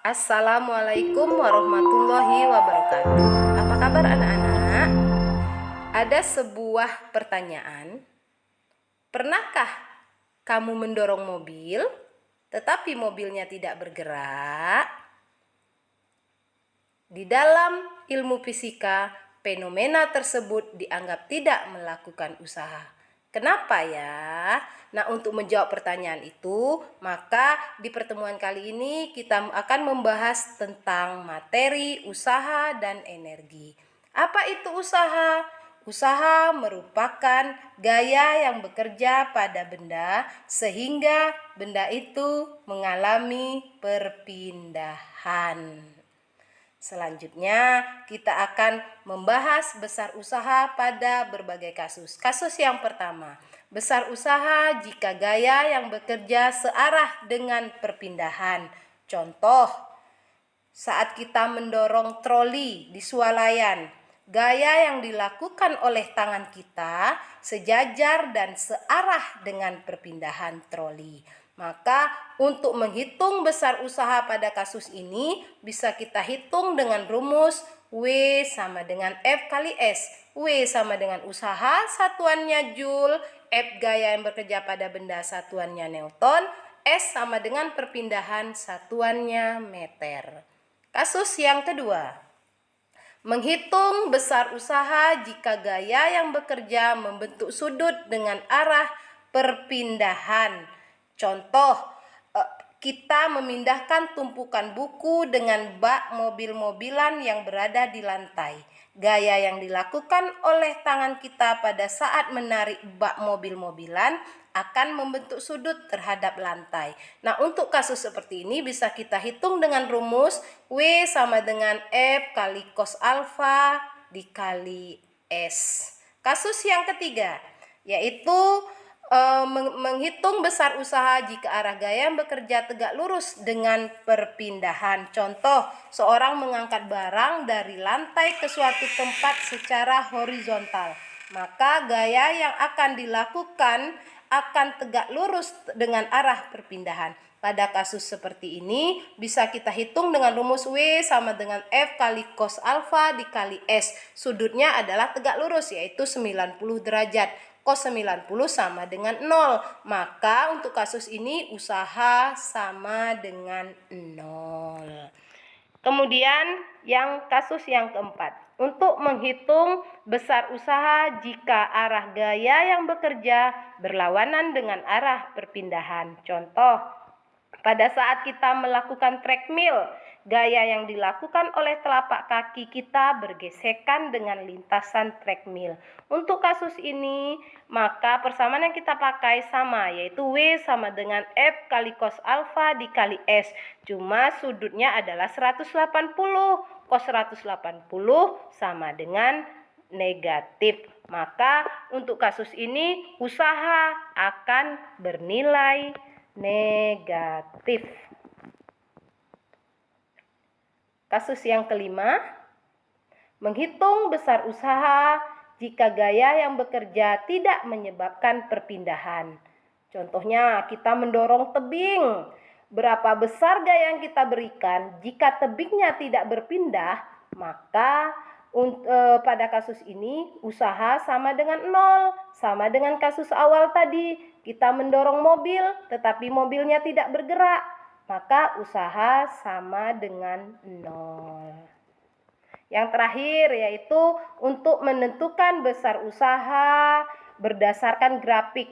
Assalamualaikum warahmatullahi wabarakatuh. Apa kabar anak-anak? Ada sebuah pertanyaan. Pernahkah kamu mendorong mobil, tetapi mobilnya tidak bergerak? Di dalam ilmu fisika, fenomena tersebut dianggap tidak melakukan usaha. Kenapa ya? Nah, untuk menjawab pertanyaan itu, maka di pertemuan kali ini kita akan membahas tentang materi, usaha, dan energi. Apa itu usaha? Usaha merupakan gaya yang bekerja pada benda sehingga benda itu mengalami perpindahan. Selanjutnya, kita akan membahas besar usaha pada berbagai kasus. Kasus yang pertama, besar usaha jika gaya yang bekerja searah dengan perpindahan. Contoh, saat kita mendorong troli di swalayan, gaya yang dilakukan oleh tangan kita sejajar dan searah dengan perpindahan troli. Maka untuk menghitung besar usaha pada kasus ini bisa kita hitung dengan rumus W sama dengan F kali S. W sama dengan usaha, satuannya Joule. F gaya yang bekerja pada benda, satuannya Newton. S sama dengan perpindahan, satuannya meter. Kasus yang kedua, menghitung besar usaha jika gaya yang bekerja membentuk sudut dengan arah perpindahan. Contoh, kita memindahkan tumpukan buku dengan bak mobil-mobilan yang berada di lantai. Gaya yang dilakukan oleh tangan kita pada saat menarik bak mobil-mobilan akan membentuk sudut terhadap lantai. Nah, untuk kasus seperti ini bisa kita hitung dengan rumus W sama dengan F kali cos alfa dikali S. Kasus yang ketiga, yaitu menghitung besar usaha jika arah gaya yang bekerja tegak lurus dengan perpindahan. Contoh, seorang mengangkat barang dari lantai ke suatu tempat secara horizontal. Maka gaya yang akan dilakukan akan tegak lurus dengan arah perpindahan. Pada kasus seperti ini bisa kita hitung dengan rumus W sama dengan F kali cos alfa dikali S. Sudutnya adalah tegak lurus, yaitu 90 derajat. Cos 90 sama dengan 0. Maka untuk kasus ini usaha sama dengan 0. Kemudian kasus yang keempat, untuk menghitung besar usaha jika arah gaya yang bekerja berlawanan dengan arah perpindahan. Contoh, pada saat kita melakukan treadmill, gaya yang dilakukan oleh telapak kaki kita bergesekan dengan lintasan treadmill. Untuk kasus ini, maka persamaan yang kita pakai sama, yaitu W sama dengan F kali cos alfa dikali S. Cuma sudutnya adalah 180. Cos 180 sama dengan negatif. Maka untuk kasus ini usaha akan bernilai negatif. Kasus yang kelima, menghitung besar usaha jika gaya yang bekerja tidak menyebabkan perpindahan. Contohnya, kita mendorong tebing. Berapa besar gaya yang kita berikan? Jika tebingnya tidak berpindah, maka pada kasus ini usaha sama dengan 0. Sama dengan kasus awal tadi, kita mendorong mobil tetapi mobilnya tidak bergerak, maka usaha sama dengan 0. Yang terakhir yaitu untuk menentukan besar usaha berdasarkan grafik.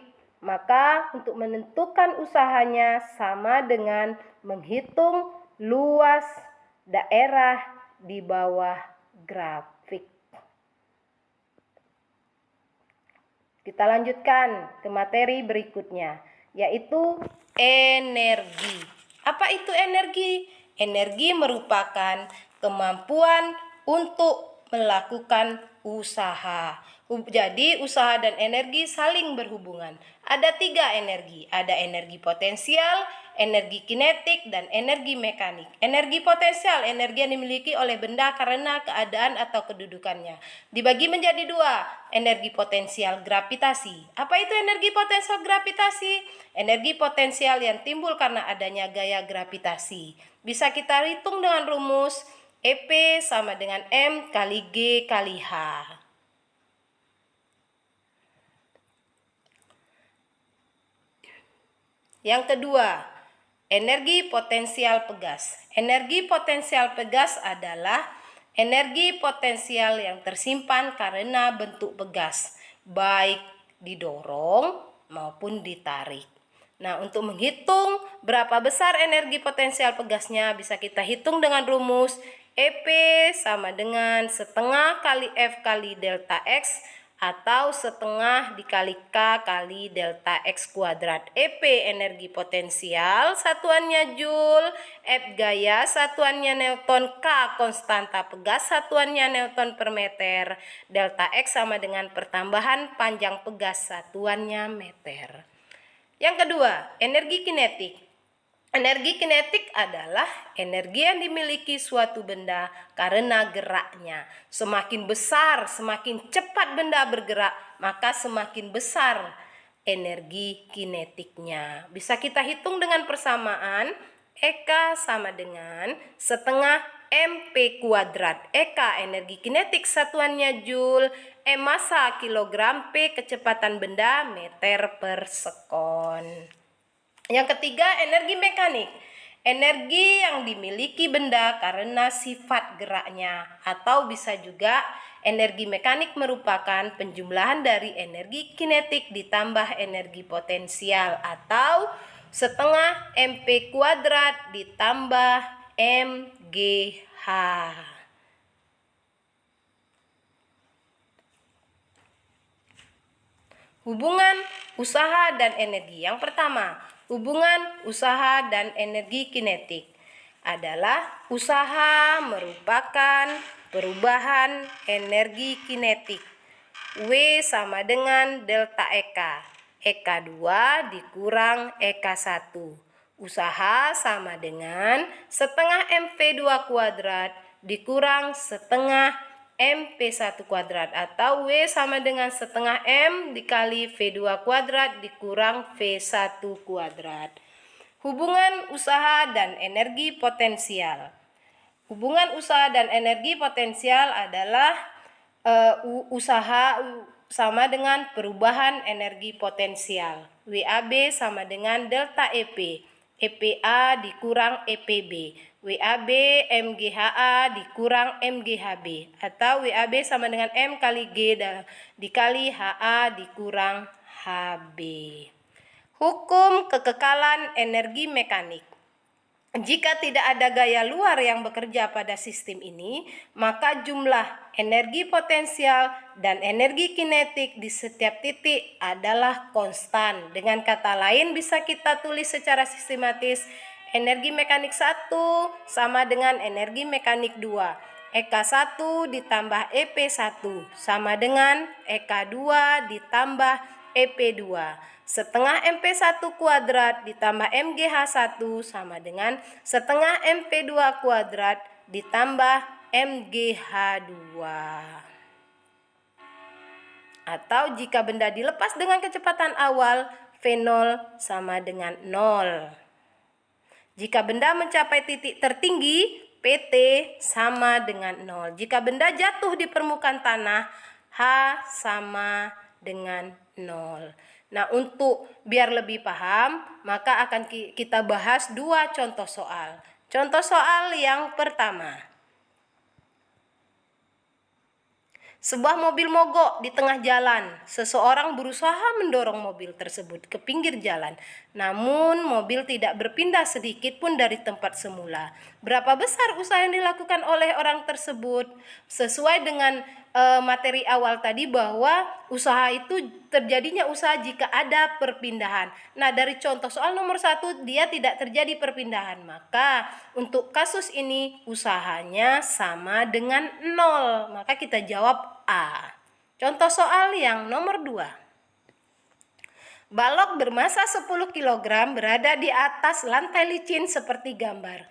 Maka untuk menentukan usahanya sama dengan menghitung luas daerah di bawah grafik. Kita lanjutkan ke materi berikutnya, yaitu energi. Apa itu energi? Energi merupakan kemampuan untuk melakukan usaha. Jadi usaha dan energi saling berhubungan. Ada 3 energi. Ada energi potensial, energi kinetik, dan energi mekanik. Energi potensial, energi yang dimiliki oleh benda karena keadaan atau kedudukannya. Dibagi menjadi 2, energi potensial gravitasi. Apa itu energi potensial gravitasi? Energi potensial yang timbul karena adanya gaya gravitasi. Bisa kita hitung dengan rumus EP sama dengan M kali G kali H. Yang kedua, energi potensial pegas. Energi potensial pegas adalah energi potensial yang tersimpan karena bentuk pegas, baik didorong maupun ditarik. Nah, untuk menghitung berapa besar energi potensial pegasnya bisa kita hitung dengan rumus EP sama dengan setengah kali F kali delta X atau setengah dikali K kali delta X kuadrat. EP energi potensial satuannya Joule, F gaya satuannya Newton, K konstanta pegas satuannya Newton per meter, delta X sama dengan pertambahan panjang pegas satuannya meter. Yang kedua, energi kinetik. Energi kinetik adalah energi yang dimiliki suatu benda karena geraknya. Semakin besar, semakin cepat benda bergerak, maka semakin besar energi kinetiknya. Bisa kita hitung dengan persamaan EK sama dengan setengah MP kuadrat. EK energi kinetik satuannya Joule, M massa kilogram, P kecepatan benda meter per sekon. Yang ketiga, energi mekanik. Energi yang dimiliki benda karena sifat geraknya, atau bisa juga energi mekanik merupakan penjumlahan dari energi kinetik ditambah energi potensial, atau setengah MP kuadrat ditambah MGH. Hubungan usaha dan energi. Yang pertama, hubungan usaha dan energi kinetik adalah usaha merupakan perubahan energi kinetik. W sama dengan delta EK. EK2 dikurang EK1. Usaha sama dengan setengah MP2 kuadrat dikurang setengah MP1 kuadrat, atau W sama dengan setengah M dikali V2 kuadrat dikurang V1 kuadrat. Hubungan usaha dan energi potensial. Hubungan usaha dan energi potensial adalah usaha sama dengan perubahan energi potensial. WAB sama dengan delta EP. EPA dikurang EPB. WAB MGHA dikurang MGHB, atau WAB sama dengan M kali G dikali HA dikurang HB. Hukum kekekalan energi mekanik. Jika tidak ada gaya luar yang bekerja pada sistem ini, maka jumlah energi potensial dan energi kinetik di setiap titik adalah konstan. Dengan kata lain bisa kita tulis secara sistematis, energi mekanik 1 sama dengan energi mekanik 2. EK1 ditambah EP1 sama dengan EK2 ditambah EP2. Setengah MP1 kuadrat ditambah MGH1 sama dengan setengah MP2 kuadrat ditambah MGH2. Atau jika benda dilepas dengan kecepatan awal, V0 sama dengan 0. Jika benda mencapai titik tertinggi, PT sama dengan 0. Jika benda jatuh di permukaan tanah, H sama dengan 0. Nah, untuk biar lebih paham, maka akan kita bahas dua contoh soal. Contoh soal yang pertama. Sebuah mobil mogok di tengah jalan. Seseorang berusaha mendorong mobil tersebut ke pinggir jalan. Namun, mobil tidak berpindah sedikit pun dari tempat semula. Berapa besar usaha yang dilakukan oleh orang tersebut? Sesuai dengan materi awal tadi bahwa usaha itu terjadinya usaha jika ada perpindahan. Nah, dari contoh soal nomor 1 dia tidak terjadi perpindahan, maka untuk kasus ini usahanya sama dengan 0, maka kita jawab A. Contoh soal yang nomor 2. Balok bermasa 10 kg berada di atas lantai licin seperti gambar.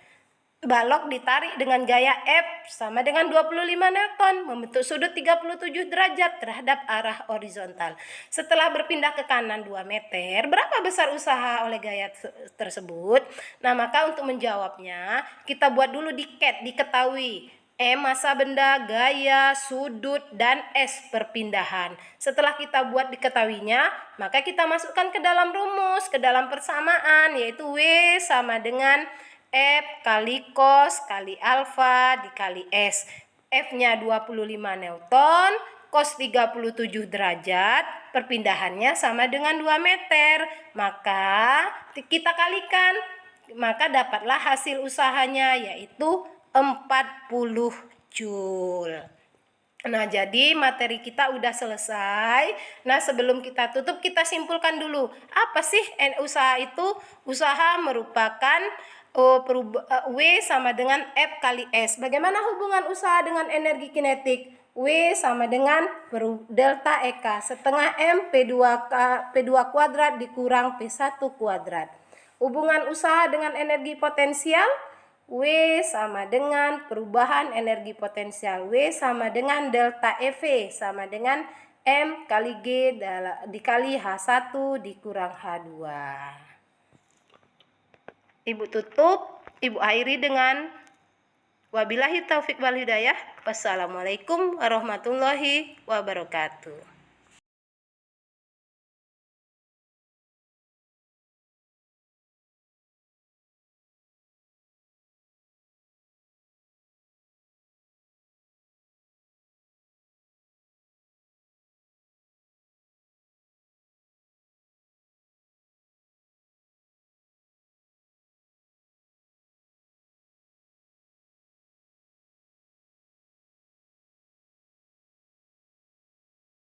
balok ditarik dengan gaya F sama dengan 25 Newton membentuk sudut 37 derajat terhadap arah horizontal. Setelah berpindah ke kanan 2 meter, berapa besar usaha oleh gaya tersebut? Nah, maka untuk menjawabnya, kita buat dulu diketahui. M massa benda, gaya, sudut, dan S perpindahan. Setelah kita buat diketahuinya, maka kita masukkan ke dalam rumus, ke dalam persamaan, yaitu W sama dengan F kali cos kali alfa dikali S. F-nya 25 Newton, cos 37 derajat, perpindahannya sama dengan 2 meter. Maka kita kalikan, maka dapatlah hasil usahanya yaitu 40 Joule. Nah, jadi materi kita udah selesai. Nah, sebelum kita tutup, kita simpulkan dulu. Apa sih usaha itu? Usaha merupakan W sama dengan F kali S. Bagaimana hubungan usaha dengan energi kinetik? W sama dengan delta EK setengah M P2 kuadrat dikurang P1 kuadrat. Hubungan usaha dengan energi potensial? W sama dengan perubahan energi potensial. W sama dengan delta EV sama dengan M kali G dikali H1 dikurang H2. Ibu tutup, Ibu akhiri dengan wabillahi taufik wal hidayah. Wassalamualaikum warahmatullahi wabarakatuh.